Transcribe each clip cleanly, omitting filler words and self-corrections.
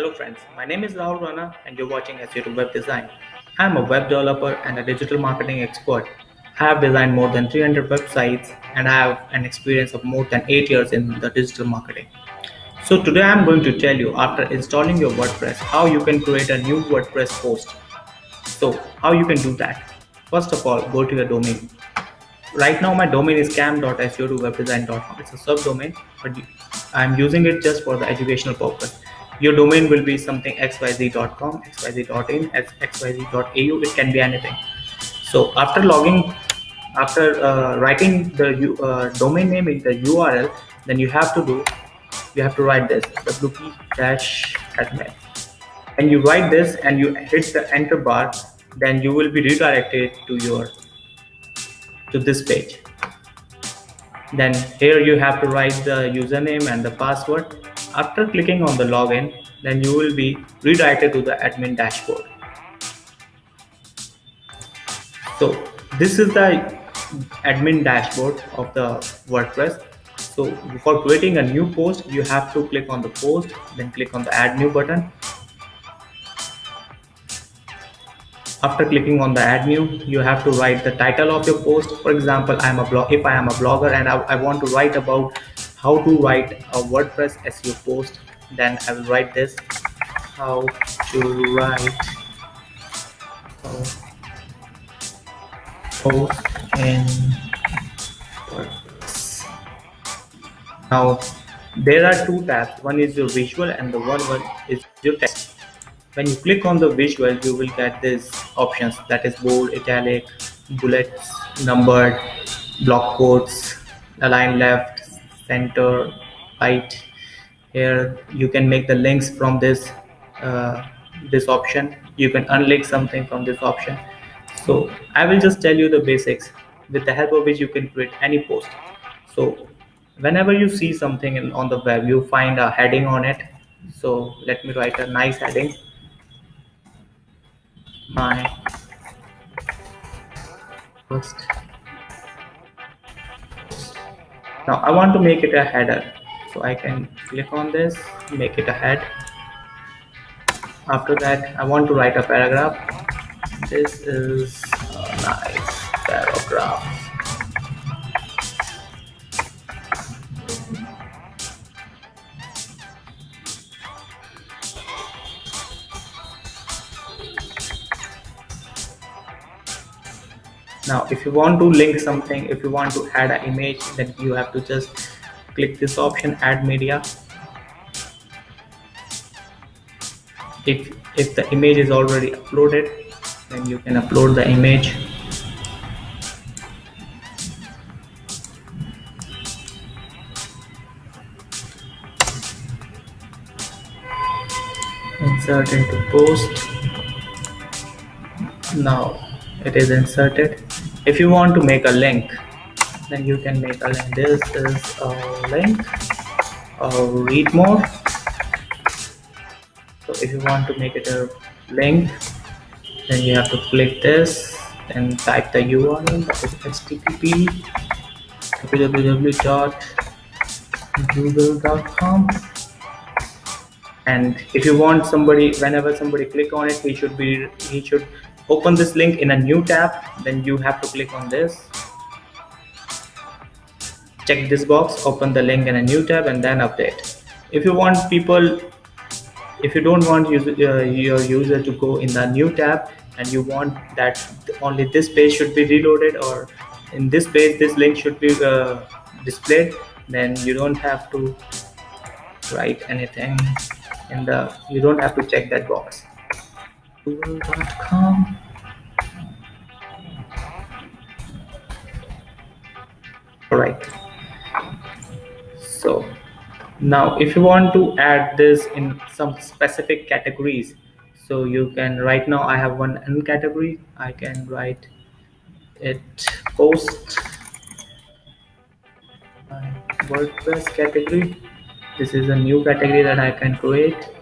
Hello friends, my name is Rahul Rana and you're watching SEO Web Design. I am a web developer and a digital marketing expert. I have designed more than 300 websites and I have an experience of more than 8 years in the digital marketing. So today I am going to tell you after installing your WordPress how you can create a new WordPress post. So how you can do that? First of all, go to your domain. Right now my domain is cam.seo2webdesign.com. It's a subdomain, but I'm using it just for the educational purpose. Your domain will be something xyz.com, xyz.in, xyz.au. It can be anything. So after writing the domain name in the URL, then you have to write this wp-admin. When you write this and you hit the enter bar, then you will be redirected to this page. Then here you have to write the username and the password. After clicking on the login, then you will be redirected to the admin dashboard. So this is the admin dashboard of the WordPress. So for creating a new post, you have to click on the post, then click on the add new button. After clicking on the add new, you have to write the title of your post. For example, if I am a blogger and I want to write about how to write a WordPress SEO post, then I will write this: how to write a post in WordPress. Now there are two tabs. One is your visual and the one is your text. When you click on the visual, you will get these options, that is bold, italic, bullets, numbered, block quotes, align left, center, right. Here you can make the links from this option. You can unlink something from this option. So I will just tell you the basics, with the help of which you can create any post. So whenever you see something on the web, you find a heading on it. So let me write a nice heading: my first. Now I want to make it a header, so I can click on this, make it a head. After that, I want to write a paragraph. This is a nice paragraph. Now if you want to link something, if you want to add an image, then you have to just click this option, add media. If the image is already uploaded, then you can upload the image. Insert into post. Now it is inserted. If you want to make a link, then you can make a link. This is a link, read more. So if you want to make it a link, then you have to click this and type the URL, that is http www.google.com. and if you want whenever somebody click on it, he should open this link in a new tab. Then you have to click on this, check this box, open the link in a new tab, and then update. If you don't want your user to go in the new tab, and you want that only this page should be reloaded, or in this page this link should be displayed, then you don't have to write anything you don't have to check that box. Google.com. Alright, so now if you want to add this in some specific categories, so you can, right now I have one N category, I can write it post WordPress category. This is a new category that I can create.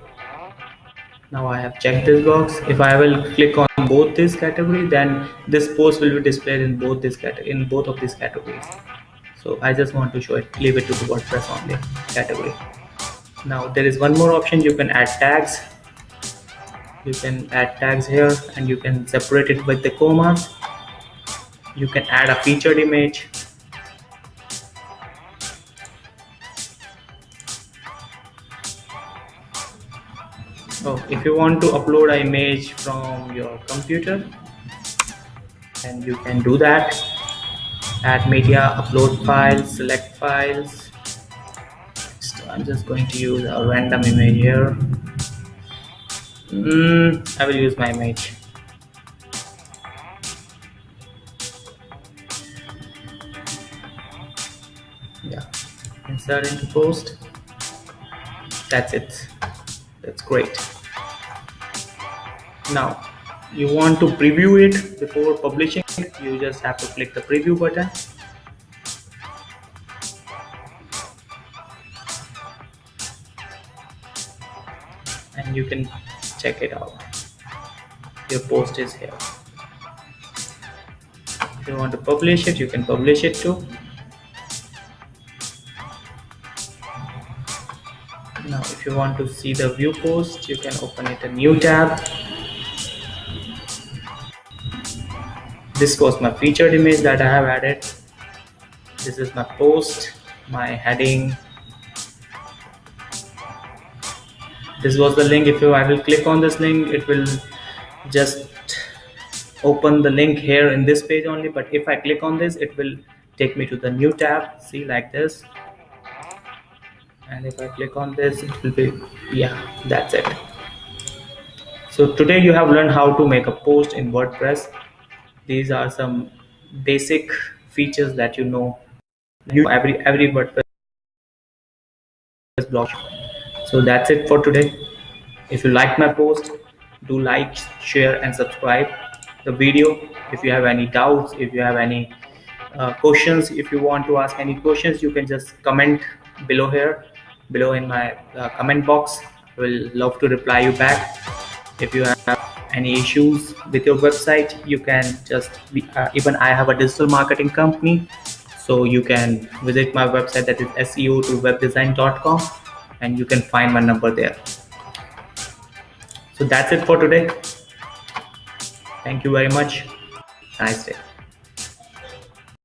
Now I have checked this box. If I will click on both this category, then this post will be displayed in both of these categories. So I just want to show it, leave it to the WordPress only category. Now there is one more option. You can add tags. You can add tags here and you can separate it with the commas. You can add a featured image. So if you want to upload an image from your computer, then you can do that. Add media, upload files, select files. So I'm just going to use a random image here. I will use my image. Yeah, insert into post. That's it. That's great. Now you want to preview it before publishing it. You just have to click the preview button. And you can check it out. Your post is here. If you want to publish it, you can publish it too. Now if you want to see the view post, you can open it a new tab. This was my featured image that I have added. This is my post, my heading. This was the link. If I will click on this link, it will just open the link here in this page only. But if I click on this, it will take me to the new tab. See, like this. And if I click on this, it will be, yeah, that's it. So today you have learned how to make a post in WordPress. These are some basic features that you know every WordPress blog. So that's it for today. If you like my post, do like, share and subscribe the video. If you have any doubts, if you have any questions, if you want to ask any questions, you can just comment below here, below in my comment box. I will love to reply you back. If you have any issues with your website, you can just even I have a digital marketing company, so you can visit my website, that is seo2webdesign.com, and you can find my number there. So that's it for today. Thank you very much. Nice day.